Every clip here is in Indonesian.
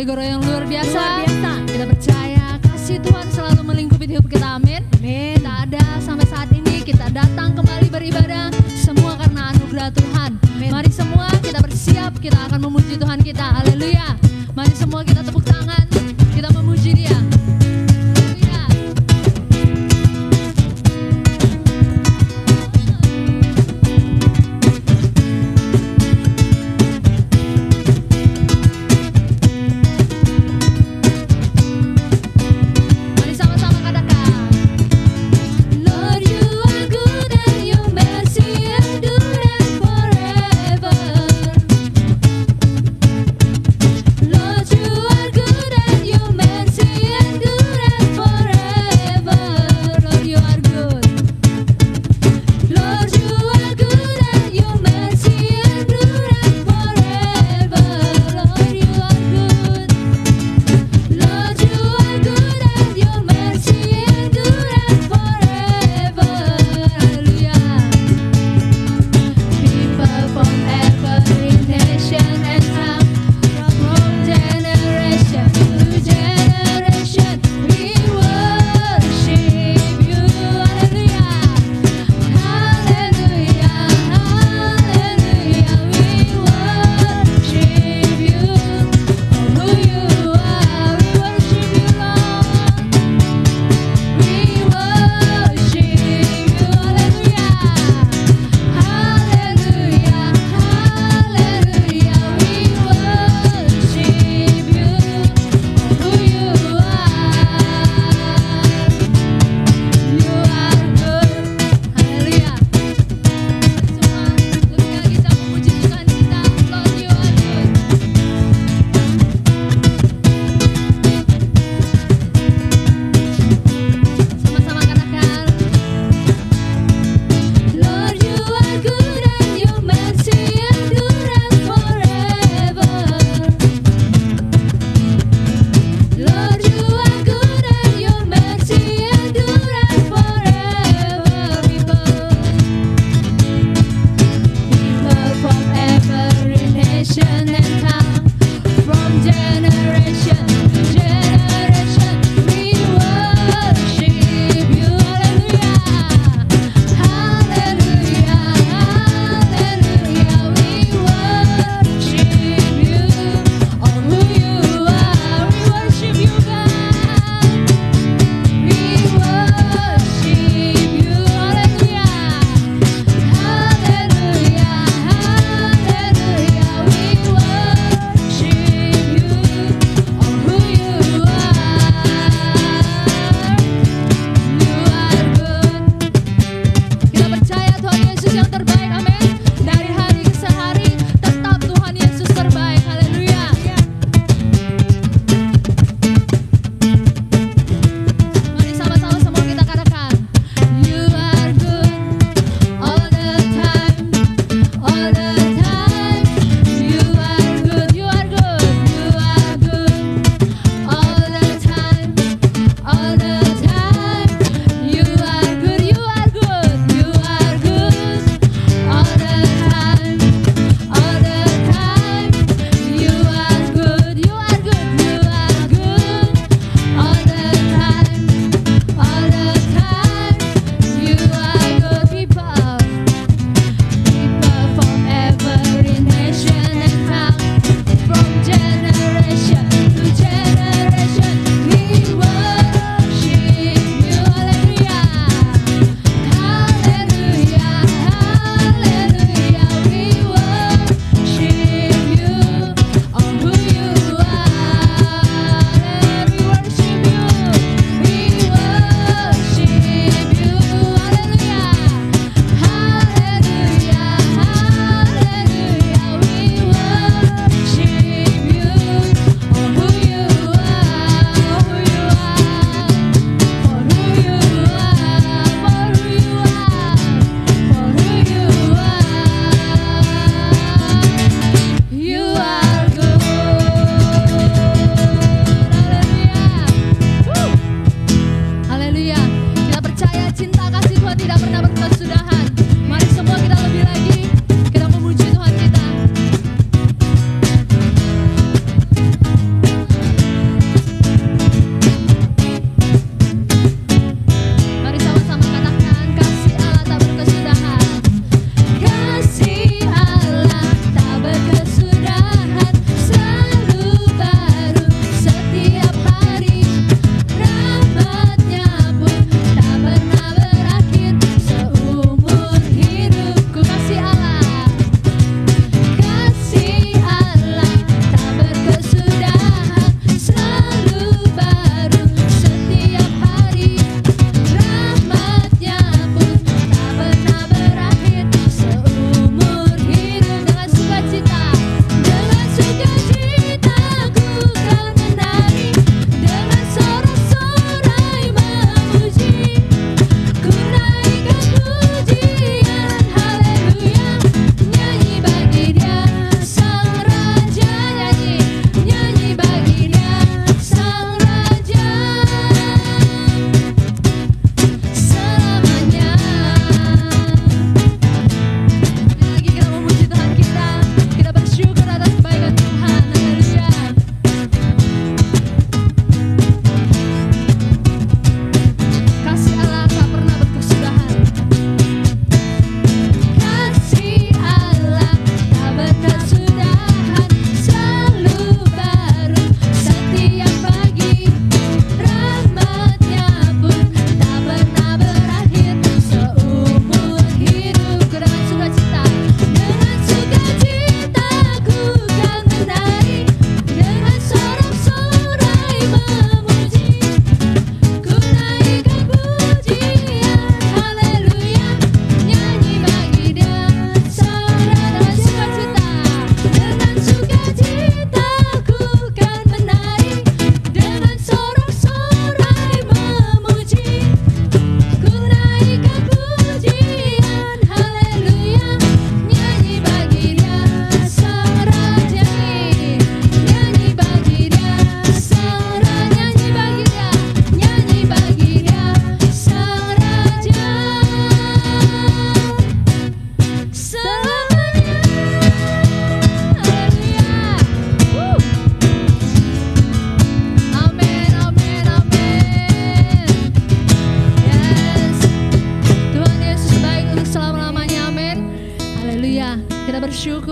gereja yang luar biasa. Luar biasa. Kita percaya kasih Tuhan selalu melingkupi hidup kita, amin. Amin. Kita ada sampai saat ini, kita datang kembali beribadah, semua karena anugerah Tuhan. Amin. Mari semua kita bersiap, kita akan memuji Tuhan kita, haleluya. Mari semua kita tepuk tangan, kita memuji Dia. Haleluya. Mari sama-sama katakan, Lord, you are good and your mercy endureth forever. Lord, you are good.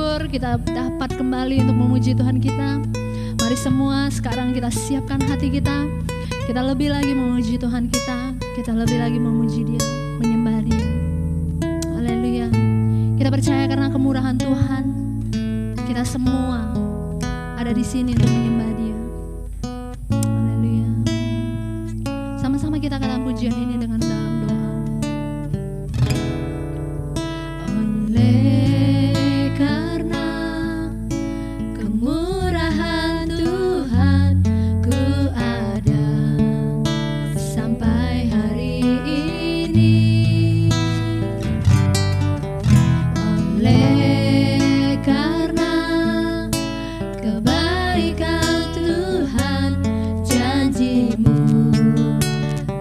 bersyukur kita dapat kembali untuk memuji Tuhan kita. Mari semua sekarang kita siapkan hati kita. Kita lebih lagi memuji Tuhan kita. Kita lebih lagi memuji Dia, menyembah Dia. Haleluya. Kita percaya karena kemurahan Tuhan, kita semua ada di sini untuk menyembah Dia. Haleluya. Sama-sama kita katakan pujian ini dengan dalam doa. Oleh karena kemurahan Tuhan, ku ada sampai hari ini. Oleh karena kebaikan Tuhan, janji-Mu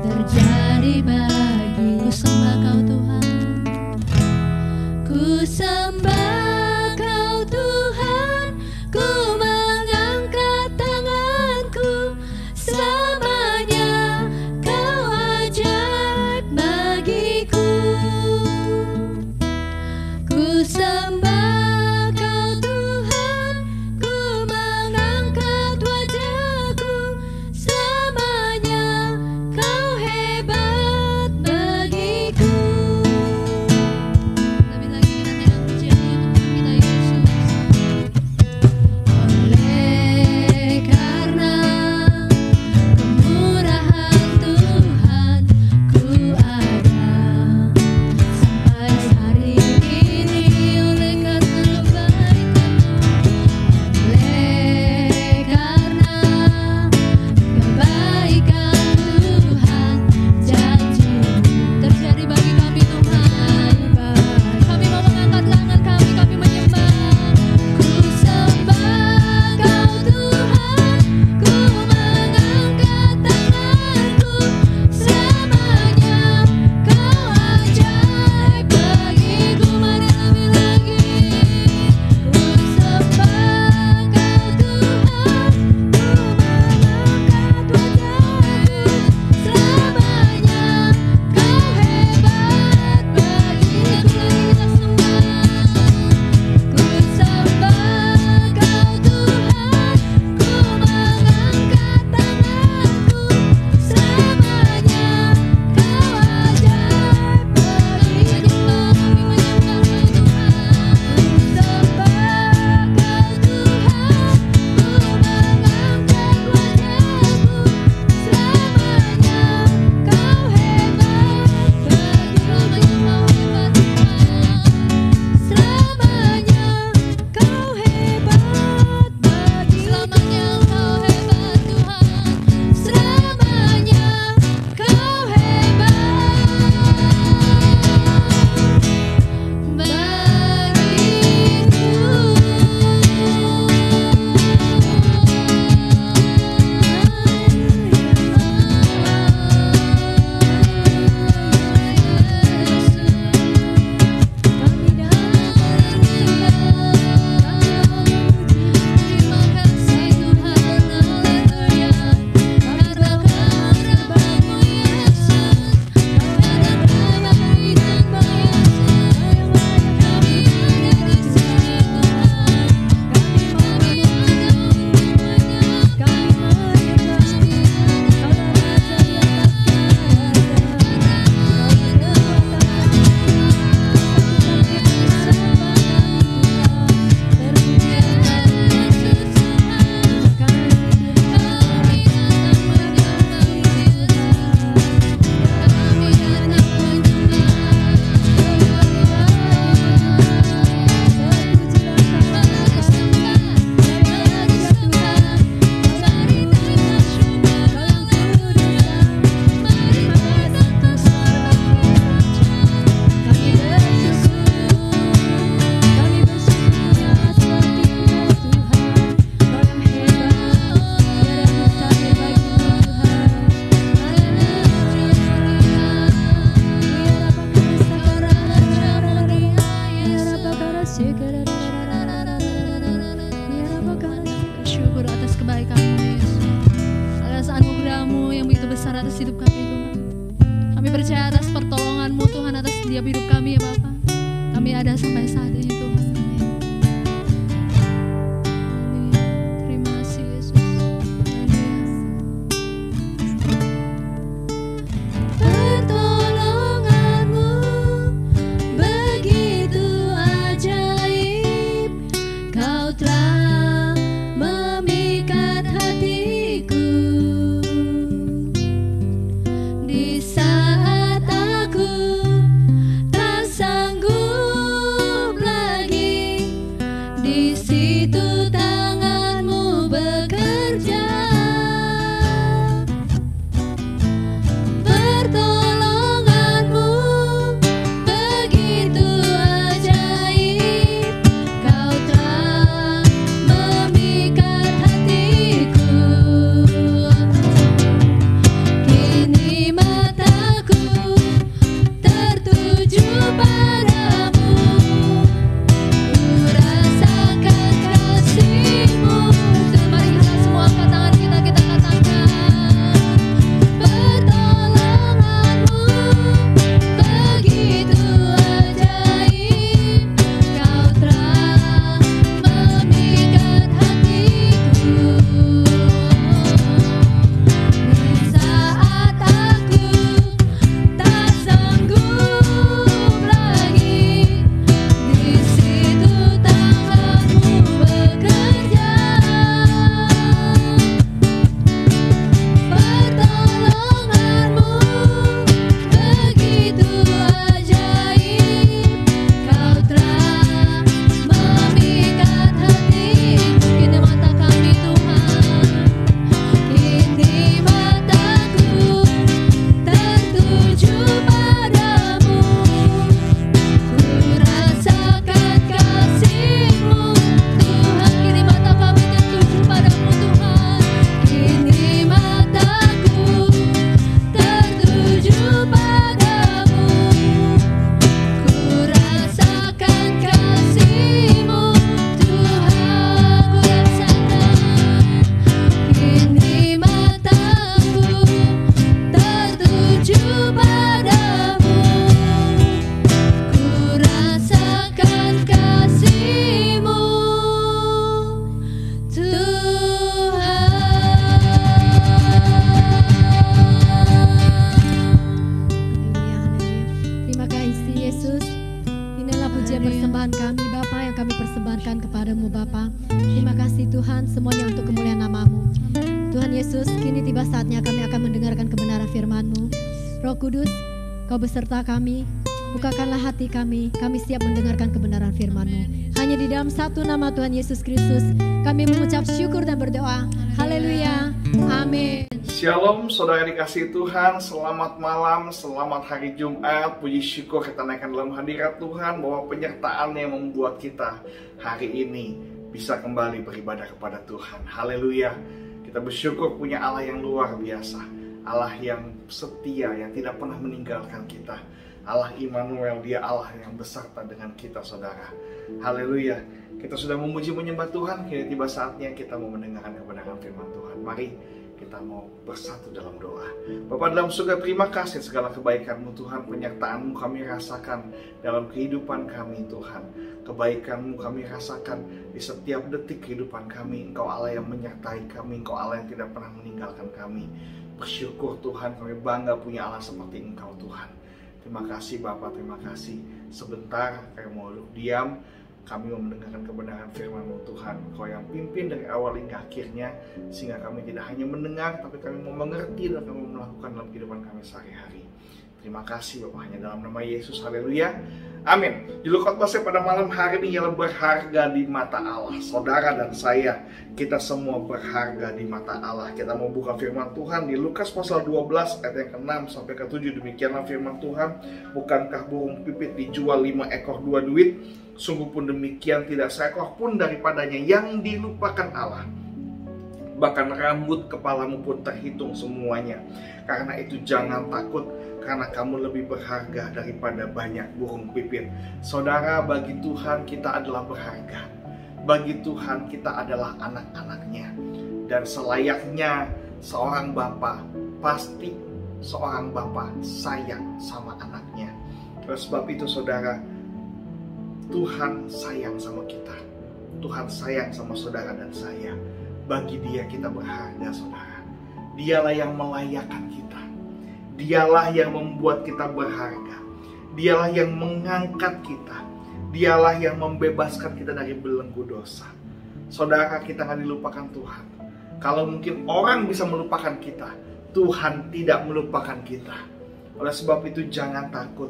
terjadi bagiku. Sembah Kau Tuhan, ku sembah Kau Tuhan, ku mengangkat tanganku. Selamanya Kau ajaib bagiku. Ku sembah Kau Tuhan, ku mengangkat wajahku. Selamanya Kau hebat bagiku. Lebih lagi kita naikkan pujian ini untuk Tuhan kita Yesus. Oleh karena kemurahan Tuhan, ku ada sampai hari ini. Oleh karena kebaikan-Mu, oleh karena kebaikan Tuhan, janji-Mu terjadi bagi kami Tuhan. Kami mau mengangkat tangan kami menyembah. Ku sembah Kau Tuhan, ku mengangkat tanganku. Selamanya Kau ajaib bagiku. Mari lebih lagi. Ku sembah Kau Tuhan, ku mengangkat wajahku. Selamanya Kau hebat bagiku. Lagi kita sembah. Ku sembah Kau Tuhan, ku mengangkat tanganku. Selamanya Kau ajaib bagiku. Kami menyembah Kau Tuhan. Ku sembah Kau Tuhan, ku mengangkat wajahku. Selamanya Kau hebat bagiku. Selamanya Kau hebat Tuhan. Selamanya Kau hebat bagi. Selamanya Kau hebat Tuhan. Selamanya Kau Syukur atas kebaikan-Mu Yesus, atas anugerah-Mu yang begitu besar atas hidup kami Tuhan. Kami percaya atas pertolongan-Mu Tuhan atas setiap hidup kami ya Bapa. Kami ada sampai saat ini Tuhan. Terima kasih Tuhan, semuanya untuk kemuliaan nama-Mu. Tuhan Yesus, kini tiba saatnya kami akan mendengarkan kebenaran firman-Mu. Roh Kudus, Kau beserta kami, bukakanlah hati kami siap mendengarkan kebenaran firman-Mu. Hanya di dalam satu nama Tuhan Yesus Kristus, kami mengucap syukur dan berdoa. Haleluya, amin. Shalom saudara dikasihi Tuhan, selamat malam, selamat hari Jumat. Puji syukur kita naikkan dalam hadirat Tuhan bahwa penyertaan yang membuat kita hari ini bisa kembali beribadah kepada Tuhan. Haleluya. Kita bersyukur punya Allah yang luar biasa, Allah yang setia, yang tidak pernah meninggalkan kita. Allah Immanuel, Dia Allah yang beserta dengan kita saudara. Haleluya. Kita sudah memuji menyembah Tuhan, kini tiba saatnya kita mau mendengarkan kebenaran firman Tuhan. Mari kita mau bersatu dalam doa. Bapa dalam surga, terima kasih segala kebaikan-Mu Tuhan, penyertaan-Mu kami rasakan dalam kehidupan kami Tuhan. Kebaikan-Mu kami rasakan di setiap detik kehidupan kami. Engkau Allah yang menyertai kami, Engkau Allah yang tidak pernah meninggalkan kami. Bersyukur Tuhan, kami bangga punya Allah seperti Engkau Tuhan. Terima kasih Bapak, terima kasih. Sebentar kami mau duduk diam, kami mau mendengarkan kebenaran firman-Mu Tuhan. Kau yang pimpin dari awal hingga akhirnya, sehingga kami tidak hanya mendengar, tapi kami mau mengerti dan kami mau melakukan dalam kehidupan kami sehari-hari. Terima kasih Bapak, hanya dalam nama Yesus. Haleluya, amin. Judul khotbah saya pada malam hari ini ialah berharga di mata Allah. Saudara dan saya, kita semua berharga di mata Allah. Kita mau buka firman Tuhan di Lukas pasal 12 ayat yang ke-6 sampai ke-7. Demikianlah firman Tuhan. Bukankah burung pipit dijual 5 ekor 2 duit? Sungguh pun demikian tidak seekor pun daripadanya yang dilupakan Allah. Bahkan rambut kepalamu pun terhitung semuanya. Karena itu jangan takut, karena kamu lebih berharga daripada banyak burung pipit. Saudara, bagi Tuhan kita adalah berharga. Bagi Tuhan kita adalah anak-anaknya. Dan selayaknya seorang bapa, pasti seorang bapa sayang sama anaknya. Oleh sebab itu saudara, Tuhan sayang sama kita. Tuhan sayang sama saudara dan saya. Bagi Dia kita berharga saudara. Dialah yang melayakkan kita. Dialah yang membuat kita berharga. Dialah yang mengangkat kita. Dialah yang membebaskan kita dari belenggu dosa. Saudara, kita akan dilupakan Tuhan. Kalau mungkin orang bisa melupakan kita, Tuhan tidak melupakan kita. Oleh sebab itu jangan takut.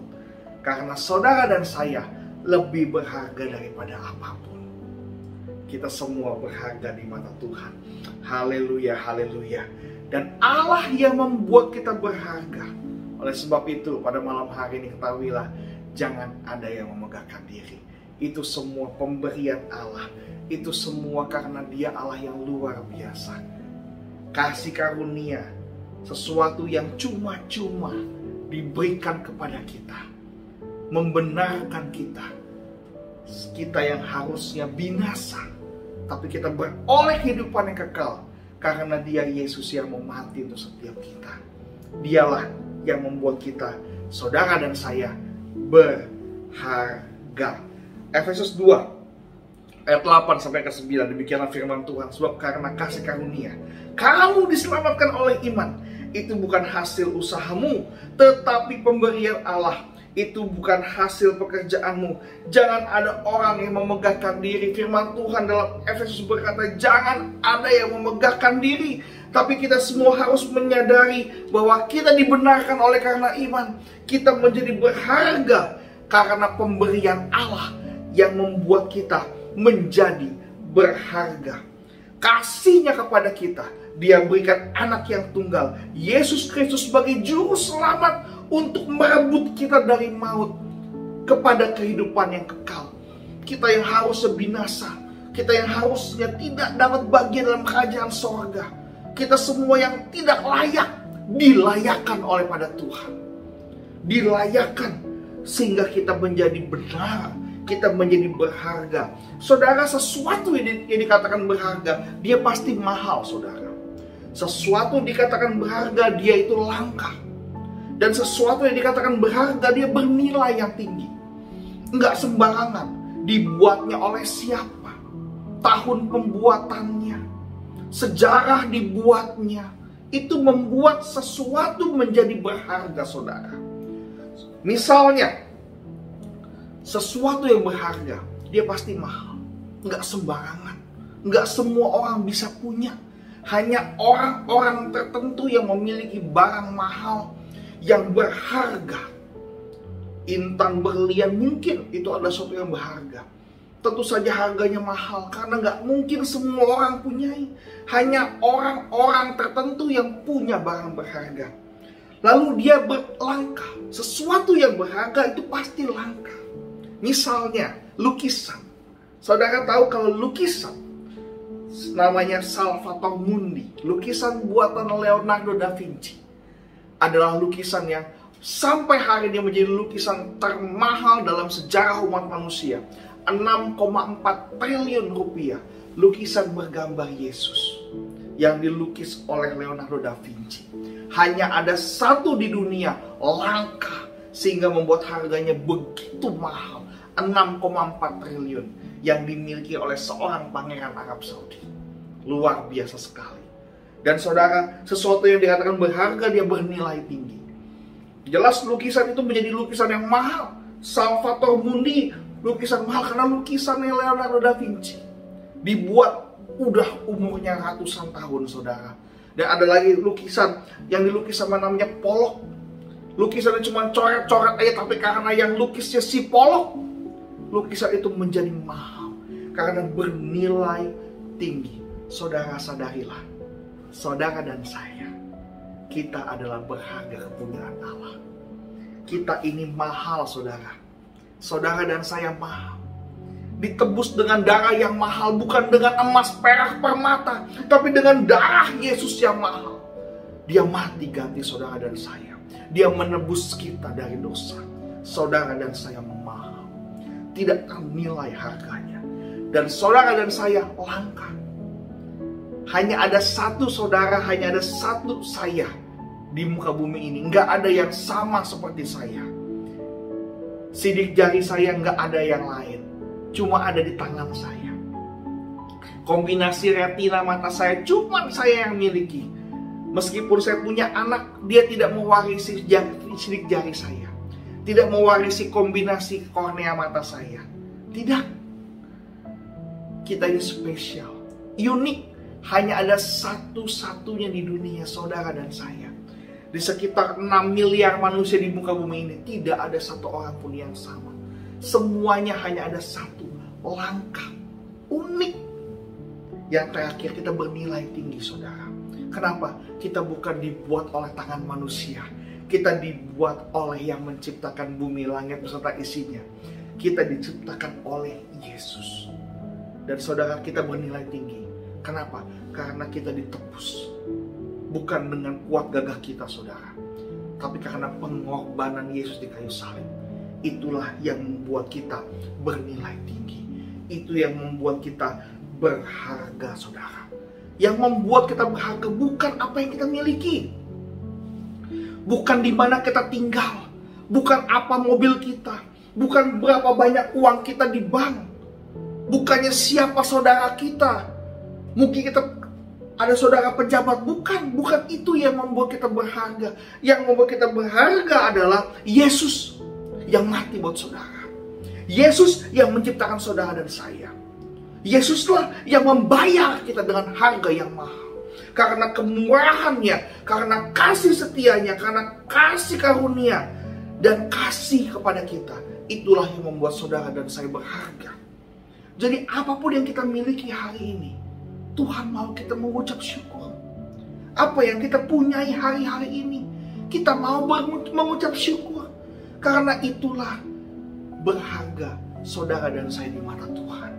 Karena saudara dan saya lebih berharga daripada apapun. Kita semua berharga di mata Tuhan. Haleluya, haleluya. Dan Allah yang membuat kita berharga. Oleh sebab itu pada malam hari ini ketahuilah, jangan ada yang memegahkan diri. Itu semua pemberian Allah. Itu semua karena Dia Allah yang luar biasa. Kasih karunia, sesuatu yang cuma-cuma diberikan kepada kita. Membenarkan kita. Kita yang harusnya binasa, tapi kita beroleh kehidupan yang kekal. Karena Dia Yesus yang mau mati untuk setiap kita. Dialah yang membuat kita, saudara dan saya, berharga. Efesus 2 ayat 8 sampai ke 9. Demikianlah firman Tuhan. Sebab karena kasih karunia kamu diselamatkan oleh iman. Itu bukan hasil usahamu, tetapi pemberian Allah. Itu bukan hasil pekerjaanmu. Jangan ada orang yang memegahkan diri. Firman Tuhan dalam Efesus berkata, jangan ada yang memegahkan diri. Tapi kita semua harus menyadari bahwa kita dibenarkan oleh karena iman. Kita menjadi berharga karena pemberian Allah yang membuat kita menjadi berharga. Kasih-Nya kepada kita, Dia berikan anak yang tunggal, Yesus Kristus, sebagai juru selamat untuk merebut kita dari maut kepada kehidupan yang kekal. Kita yang harusnya binasa, kita yang harusnya tidak dapat bagian dalam kerajaan sorga, kita semua yang tidak layak, dilayakkan oleh pada Tuhan. Dilayakkan sehingga kita menjadi benar, kita menjadi berharga. Saudara, sesuatu yang dikatakan berharga, dia pasti mahal saudara. Sesuatu dikatakan berharga, dia itu langka. Dan sesuatu yang dikatakan berharga, dia bernilai yang tinggi. Enggak sembarangan. Dibuatnya oleh siapa? Tahun pembuatannya, sejarah dibuatnya, itu membuat sesuatu menjadi berharga saudara. Misalnya, sesuatu yang berharga, dia pasti mahal. Enggak sembarangan. Nggak semua orang bisa punya. Hanya orang-orang tertentu yang memiliki barang mahal yang berharga. Intan berlian mungkin itu adalah sesuatu yang berharga. Tentu saja harganya mahal karena nggak mungkin semua orang punyai. Hanya orang-orang tertentu yang punya barang berharga. Lalu dia berlangka. Sesuatu yang berharga itu pasti langka. Misalnya lukisan. Saudara tahu kalau lukisan namanya Salvator Mundi, lukisan buatan Leonardo da Vinci, adalah lukisan yang sampai hari ini menjadi lukisan termahal dalam sejarah umat manusia. 6,4 triliun rupiah, lukisan bergambar Yesus yang dilukis oleh Leonardo da Vinci. Hanya ada satu di dunia, langka, sehingga membuat harganya begitu mahal, 6,4 triliun, yang dimiliki oleh seorang pangeran Arab Saudi. Luar biasa sekali. Dan saudara, sesuatu yang dikatakan berharga, dia bernilai tinggi. Jelas lukisan itu menjadi lukisan yang mahal. Salvator Mundi, lukisan mahal karena lukisannya Leonardo da Vinci. Dibuat udah umurnya ratusan tahun, saudara. Dan ada lagi lukisan yang dilukis sama namanya Pollock. Lukisannya cuma coret-coret aja, tapi karena yang lukisnya si Pollock, lukisan itu menjadi mahal karena bernilai tinggi. Saudara sadarilah, saudara dan saya, kita adalah berharga kepunyaan Allah. Kita ini mahal, saudara. Saudara dan saya mahal. Ditebus dengan darah yang mahal, bukan dengan emas, perak, permata, tapi dengan darah Yesus yang mahal. Dia mati ganti saudara dan saya. Dia menebus kita dari dosa. Saudara dan saya mahal. Tidak ternilai harganya. Dan saudara dan saya langka. Hanya ada satu saudara, hanya ada satu saya di muka bumi ini. Nggak ada yang sama seperti saya. Sidik jari saya nggak ada yang lain. Cuma ada di tangan saya. Kombinasi retina mata saya cuma saya yang miliki. Meskipun saya punya anak, dia tidak mewarisi sidik jari saya. Tidak mewarisi kombinasi kornea mata saya. Tidak. Kita ini spesial, unik. Hanya ada satu-satunya di dunia, saudara dan saya. Di sekitar 6 miliar manusia di muka bumi ini, tidak ada satu orang pun yang sama. Semuanya hanya ada satu, langka, unik. Yang terakhir, kita bernilai tinggi, saudara. Kenapa? Kita bukan dibuat oleh tangan manusia. Kita dibuat oleh yang menciptakan bumi, langit beserta isinya. Kita diciptakan oleh Yesus. Dan saudara, kita bernilai tinggi. Kenapa? Karena kita ditebus. Bukan dengan kuat gagah kita, saudara. Tapi karena pengorbanan Yesus di kayu salib. Itulah yang membuat kita bernilai tinggi. Itu yang membuat kita berharga, saudara. Yang membuat kita berharga bukan apa yang kita miliki. Bukan di mana kita tinggal. Bukan apa mobil kita. Bukan berapa banyak uang kita di bank. Bukannya siapa saudara kita. Mungkin kita ada saudara pejabat. Bukan itu yang membuat kita berharga. Yang membuat kita berharga adalah Yesus yang mati buat saudara. Yesus yang menciptakan saudara dan saya. Yesuslah yang membayar kita dengan harga yang mahal. Karena kemurahannya, karena kasih setianya, karena kasih karunia dan kasih kepada kita. Itulah yang membuat saudara dan saya berharga. Jadi apapun yang kita miliki hari ini, Tuhan mau kita mengucap syukur. Apa yang kita punyai hari-hari ini, kita mau mengucap syukur. Karena itulah berharga saudara dan saya di mata Tuhan.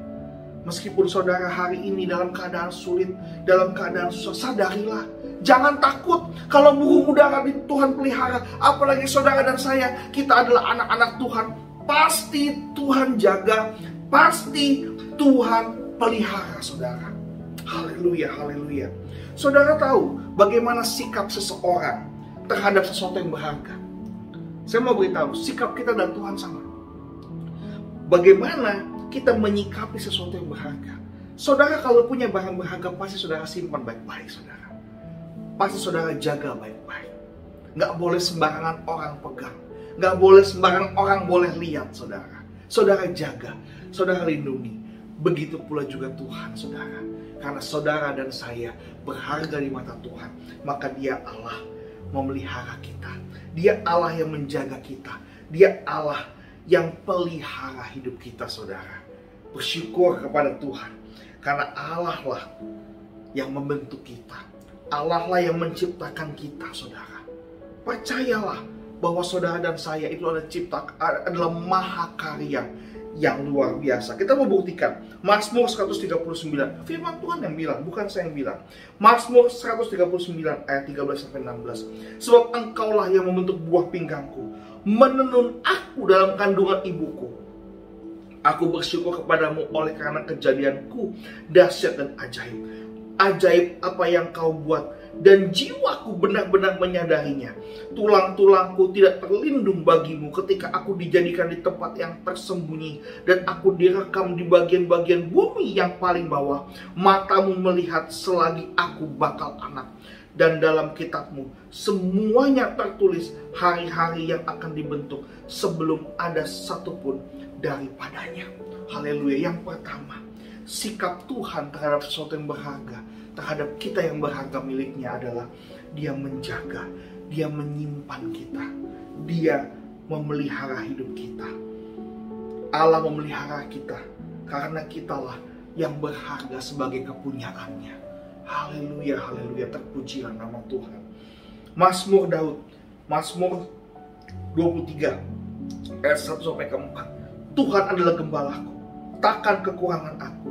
Meskipun saudara hari ini dalam keadaan sulit, dalam keadaan susah, sadarilah. Jangan takut kalau burung udara di Tuhan pelihara. Apalagi saudara dan saya, kita adalah anak-anak Tuhan. Pasti Tuhan jaga, pasti Tuhan pelihara, saudara. Haleluya, haleluya. Saudara tahu bagaimana sikap seseorang terhadap sesuatu yang berharga? Saya mau beritahu, sikap kita dan Tuhan sama. Bagaimana kita menyikapi sesuatu yang berharga? Saudara kalau punya barang berharga, pasti saudara simpan baik-baik, saudara. Pasti saudara jaga baik-baik. Nggak boleh sembarangan orang pegang. Nggak boleh sembarangan orang boleh lihat, saudara. Saudara jaga, saudara lindungi. Begitu pula juga Tuhan, saudara. Karena saudara dan saya berharga di mata Tuhan, maka Dia Allah memelihara kita. Dia Allah yang menjaga kita. Dia Allah yang pelihara hidup kita, saudara. Bersyukur kepada Tuhan, karena Allah lah yang membentuk kita. Allah lah yang menciptakan kita, saudara. Percayalah bahwa saudara dan saya itu adalah mahakarya yang luar biasa. Kita mau buktikan. Mazmur 139. Firman Tuhan yang bilang, bukan saya yang bilang. Mazmur 139 ayat 13-16. Sebab Engkaulah yang membentuk buah pinggangku, menenun aku dalam kandungan ibuku. Aku bersyukur kepadamu oleh karena kejadianku dahsyat dan ajaib. Ajaib apa yang kau buat, dan jiwaku benar-benar menyadarinya. Tulang-tulangku tidak terlindung bagimu ketika aku dijadikan di tempat yang tersembunyi, dan aku direkam di bagian-bagian bumi yang paling bawah. Matamu melihat selagi aku bakal anak, dan dalam kitabmu semuanya tertulis hari-hari yang akan dibentuk sebelum ada satupun daripadanya. Haleluya. Yang pertama, sikap Tuhan terhadap sesuatu yang berharga, terhadap kita yang berharga miliknya adalah Dia menjaga, Dia menyimpan kita, Dia memelihara hidup kita. Allah memelihara kita karena kitalah yang berharga sebagai kepunyaannya. Haleluya, haleluya, terpujilah nama Tuhan. Mazmur Daud, Mazmur 23 ayat 1-4. Tuhan adalah gembalaku, takkan kekurangan aku.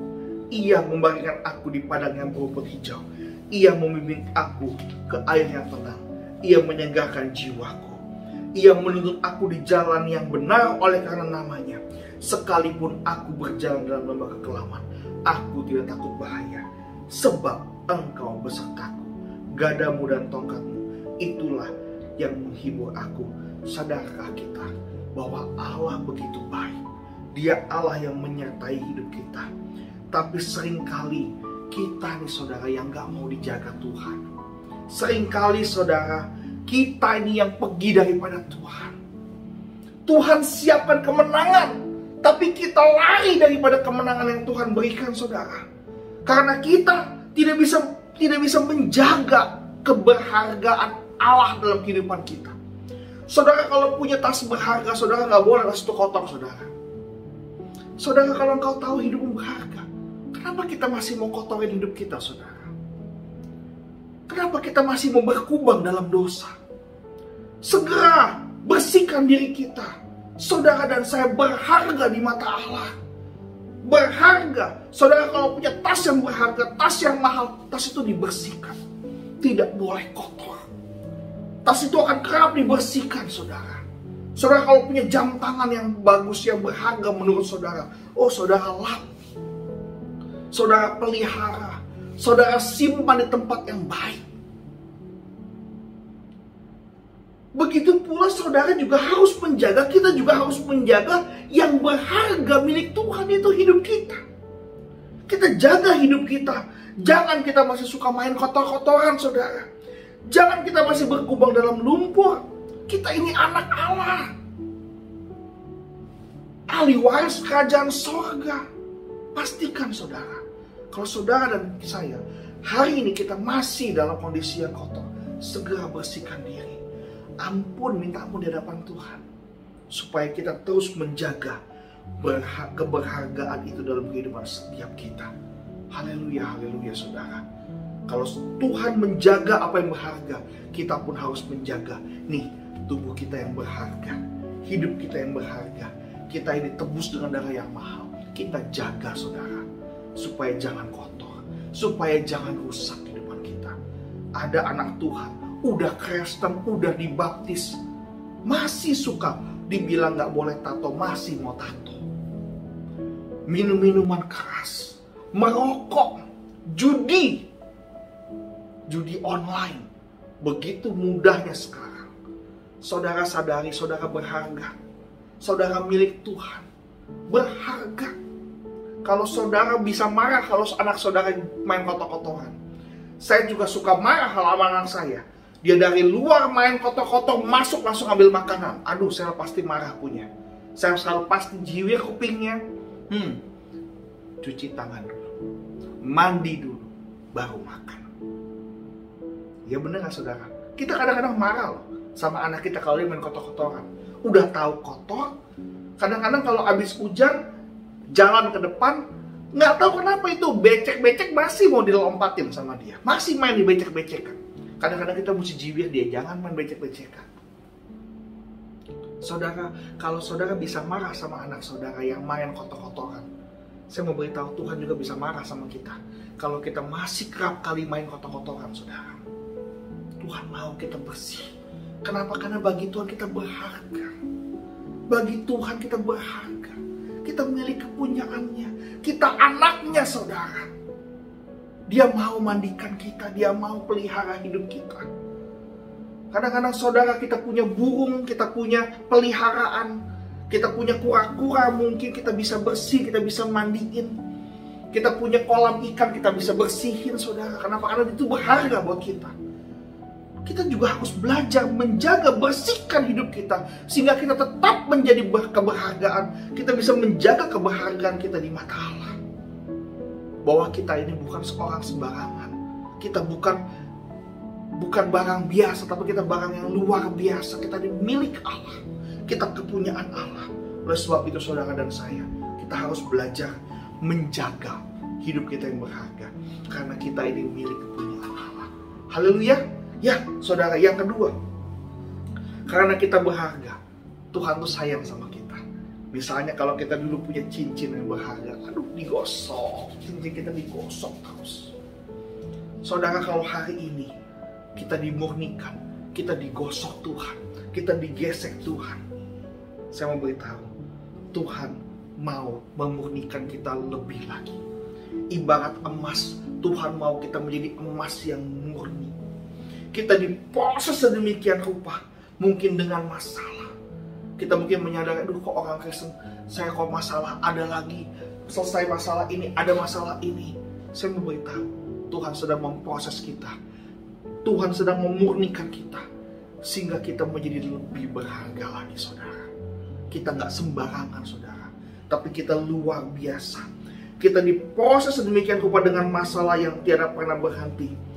Ia membagikan aku di padang yang berumput hijau. Ia membimbing aku ke air yang tenang. Ia menyegarkan jiwaku. Ia menuntun aku di jalan yang benar oleh karena namanya. Sekalipun aku berjalan dalam lembah kekelaman, aku tidak takut bahaya. Sebab Engkau besertaku. Gadamu dan tongkatmu, itulah yang menghibur aku. Sadarkah kita bahwa Allah begitu baik? Dia Allah yang menyertai hidup kita. Tapi seringkali kita nih saudara yang gak mau dijaga Tuhan. Seringkali saudara, kita ini yang pergi daripada Tuhan. Tuhan siapkan kemenangan, tapi kita lari daripada kemenangan yang Tuhan berikan, saudara. Karena kita tidak bisa menjaga keberhargaan Allah dalam kehidupan kita. Saudara, kalau punya tas berharga, saudara gak boleh tas itu kotor, saudara. Saudara, kalau engkau tahu hidupmu berharga, kenapa kita masih mau kotorin hidup kita, saudara? Kenapa kita masih mau berkubang dalam dosa? Segera bersihkan diri kita. Saudara dan saya berharga di mata Allah. Berharga. Saudara, kalau punya tas yang berharga, tas yang mahal, tas itu dibersihkan. Tidak boleh kotor. Tas itu akan kerap dibersihkan, saudara. Saudara, kalau punya jam tangan yang bagus, yang berharga menurut saudara, oh saudara lap, saudara pelihara, saudara simpan di tempat yang baik. Begitu pula saudara juga harus menjaga, kita juga harus menjaga yang berharga milik Tuhan, itu hidup kita. Kita jaga hidup kita. Jangan kita masih suka main kotor-kotoran, saudara. Jangan kita masih berkubang dalam lumpur. Kita ini anak Allah, ahli waris kerajaan sorga. Pastikan saudara, kalau saudara dan saya hari ini kita masih dalam kondisi yang kotor, segera bersihkan diri. Minta ampun di hadapan Tuhan, supaya kita terus menjaga keberhargaan itu dalam kehidupan setiap kita. Haleluya, haleluya saudara. Kalau Tuhan menjaga apa yang berharga, kita pun harus menjaga nih tubuh kita yang berharga, hidup kita yang berharga. Kita ini tebus dengan darah yang mahal. Kita jaga saudara, supaya jangan kotor, supaya jangan rusak kehidupan kita. Ada anak Tuhan, udah Kristen, udah dibaptis, masih suka dibilang gak boleh tato, masih mau tato. Minum-minuman keras, merokok, judi online, begitu mudahnya sekarang. Saudara sadari, saudara berharga. Saudara milik Tuhan, berharga. Kalau saudara bisa marah kalau anak saudara main kotor-kotoran. Saya juga suka marah kalau anak saya. Dia dari luar main kotor-kotor, masuk langsung ambil makanan. Aduh, saya pasti marah punya. Saya selalu pasti jiwir kupingnya. cuci tangan dulu, mandi dulu, baru makan. Ya bener gak saudara? Kita kadang-kadang marah loh sama anak kita kalau dia main kotor-kotoran. Udah tahu kotor, kadang-kadang kalau habis hujan, jalan ke depan, nggak tahu kenapa itu becek-becek masih mau dilompatin sama dia. Masih main di becek-becekan. Kadang-kadang kita mesti jiwir dia, jangan main becek-becekan. Saudara, kalau saudara bisa marah sama anak saudara yang main kotor-kotoran, saya mau beritahu Tuhan juga bisa marah sama kita. Kalau kita masih kerap kali main kotor-kotoran, saudara. Tuhan mau kita bersih. Kenapa? Karena bagi Tuhan kita berharga. Bagi Tuhan kita berharga. Kita milik kepunyaannya. Kita anaknya, saudara. Dia mau mandikan kita. Dia mau pelihara hidup kita. Kadang-kadang saudara kita punya burung, kita punya peliharaan. Kita punya kura-kura, mungkin kita bisa bersih, kita bisa mandiin. Kita punya kolam ikan, kita bisa bersihin, saudara. Kenapa? Karena itu berharga buat kita. Kita juga harus belajar menjaga, bersihkan hidup kita. Sehingga kita tetap menjadi keberhargaan. Kita bisa menjaga keberhargaan kita di mata Allah. Bahwa kita ini bukan seorang sembarangan. Kita bukan barang biasa, tapi kita barang yang luar biasa. Kita ini milik Allah. Kita kepunyaan Allah. Oleh sebab itu saudara dan saya, kita harus belajar menjaga hidup kita yang berharga. Karena kita ini milik kepunyaan Allah. Haleluya. Ya, saudara, yang kedua, karena kita berharga, Tuhan tuh sayang sama kita. Misalnya kalau kita dulu punya cincin yang berharga, aduh digosok, cincin kita digosok terus. Saudara, kalau hari ini kita dimurnikan, kita digosok Tuhan, kita digesek Tuhan, saya mau beritahu, Tuhan mau memurnikan kita lebih lagi. Ibarat emas, Tuhan mau kita menjadi emas yang murni. Kita diproses sedemikian rupa, mungkin dengan masalah. Kita mungkin menyadari, aduh kok orang Kristen, saya kok masalah ada lagi, selesai masalah ini, ada masalah ini. Saya mau beritahu, Tuhan sedang memproses kita. Tuhan sedang memurnikan kita, sehingga kita menjadi lebih berharga lagi, saudara. Kita nggak sembarangan, saudara, tapi kita luar biasa. Kita diproses sedemikian rupa dengan masalah yang tiada pernah berhenti.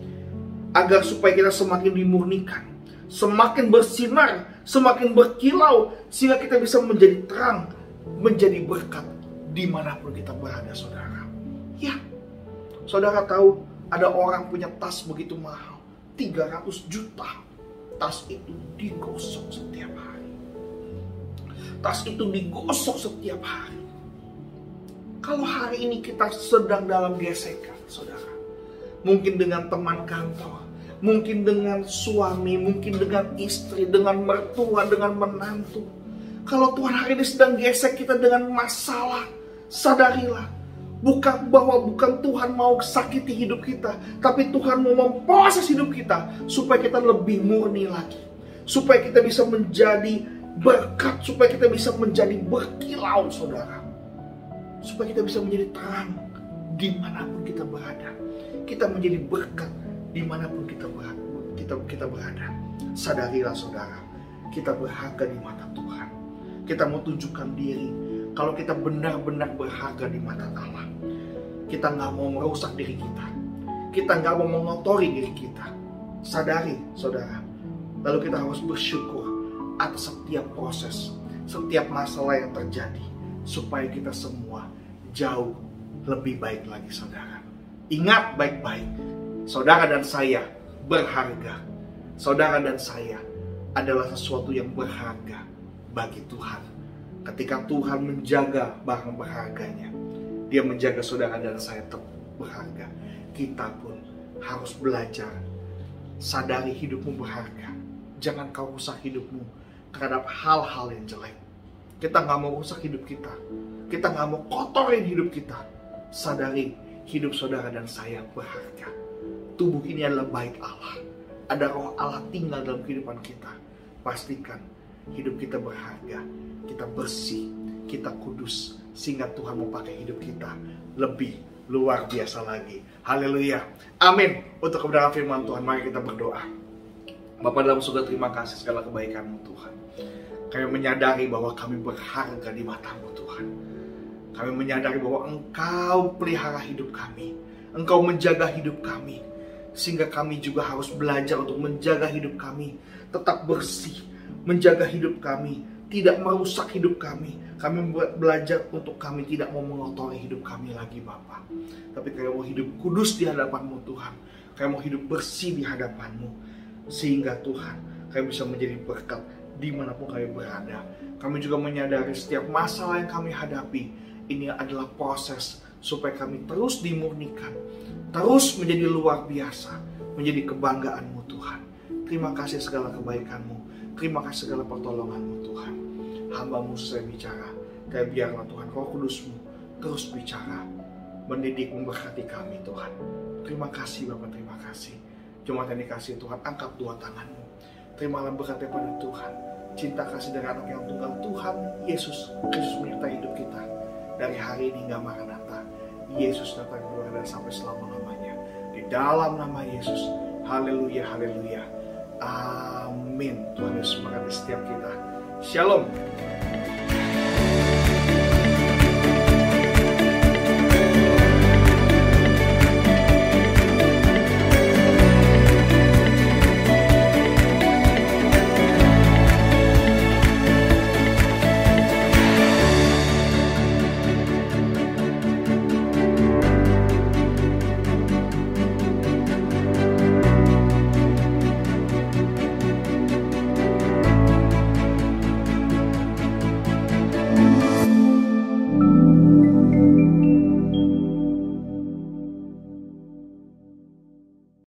Agar supaya kita semakin dimurnikan, semakin bersinar, semakin berkilau, sehingga kita bisa menjadi terang, menjadi berkat dimanapun kita berada, saudara. Ya, saudara tahu ada orang punya tas begitu mahal, 300 juta. Tas itu digosok setiap hari. Tas itu digosok setiap hari. Kalau hari ini kita sedang dalam gesekan, saudara, mungkin dengan teman kantor, mungkin dengan suami, mungkin dengan istri, dengan mertua, dengan menantu. Kalau Tuhan hari ini sedang gesek kita dengan masalah, sadarilah, bukan Tuhan mau sakiti hidup kita, tapi Tuhan mau memproses hidup kita supaya kita lebih murni lagi, supaya kita bisa menjadi berkat, supaya kita bisa menjadi berkilau, saudara, supaya kita bisa menjadi terang dimanapun kita berada. Kita menjadi berkat dimanapun kita berada. Sadarilah, saudara, kita berharga di mata Tuhan. Kita mau tunjukkan diri kalau kita benar-benar berharga di mata Allah. Kita nggak mau merusak diri kita. Kita nggak mau mengotori diri kita. Sadari, saudara. Lalu kita harus bersyukur atas setiap proses, setiap masalah yang terjadi, supaya kita semua jauh lebih baik lagi, saudara. Ingat baik-baik, saudara dan saya berharga. Saudara dan saya adalah sesuatu yang berharga bagi Tuhan. Ketika Tuhan menjaga barang berharganya, Dia menjaga saudara dan saya tetap berharga. Kita pun harus belajar. Sadari hidupmu berharga. Jangan kau rusak hidupmu terhadap hal-hal yang jelek. Kita gak mau rusak hidup kita. Kita gak mau kotorin hidup kita. Sadari hidup saudara dan saya berharga. Tubuh ini adalah bait Allah. Ada roh Allah tinggal dalam kehidupan kita. Pastikan hidup kita berharga. Kita bersih, kita kudus, sehingga Tuhan mau pakai hidup kita lebih luar biasa lagi. Haleluya. Amin. Untuk kebenaran firman Tuhan, mari kita berdoa. Bapa dalam surga, terima kasih segala kebaikan-Mu, Tuhan. Kami menyadari bahwa kami berharga di mata-Mu, Tuhan. Kami menyadari bahwa Engkau pelihara hidup kami. Engkau menjaga hidup kami. Sehingga kami juga harus belajar untuk menjaga hidup kami tetap bersih, menjaga hidup kami, tidak merusak hidup kami. Kami belajar untuk kami tidak mau mengotori hidup kami lagi Bapa. Tapi kami mau hidup kudus di hadapan-Mu Tuhan. Kami mau hidup bersih di hadapan-Mu. Sehingga Tuhan, kami bisa menjadi berkat dimanapun kami berada. Kami juga menyadari setiap masalah yang kami hadapi, ini adalah proses supaya kami terus dimurnikan, terus menjadi luar biasa, menjadi kebanggaan-Mu Tuhan. Terima kasih segala kebaikan-Mu, terima kasih segala pertolongan-Mu Tuhan. Hamba-Mu selesai bicara, kayak biarlah Tuhan Roh Kudus-Mu terus bicara, mendidik, memberkati kami Tuhan. Terima kasih Bapak, terima kasih. Jemaat yang dikasih Tuhan, angkat dua tangan-Mu. Terimalah berkat pada Tuhan. Cinta kasih dari anak yang tunggal Tuhan Yesus Kristus menyertai hidup kita dari hari ini hingga Maranatha. Yesus datang keluar dan sampai selama-lamanya. Di dalam nama Yesus. Haleluya, haleluya. Amin. Tuhan Yesus memberkati setiap kita. Shalom.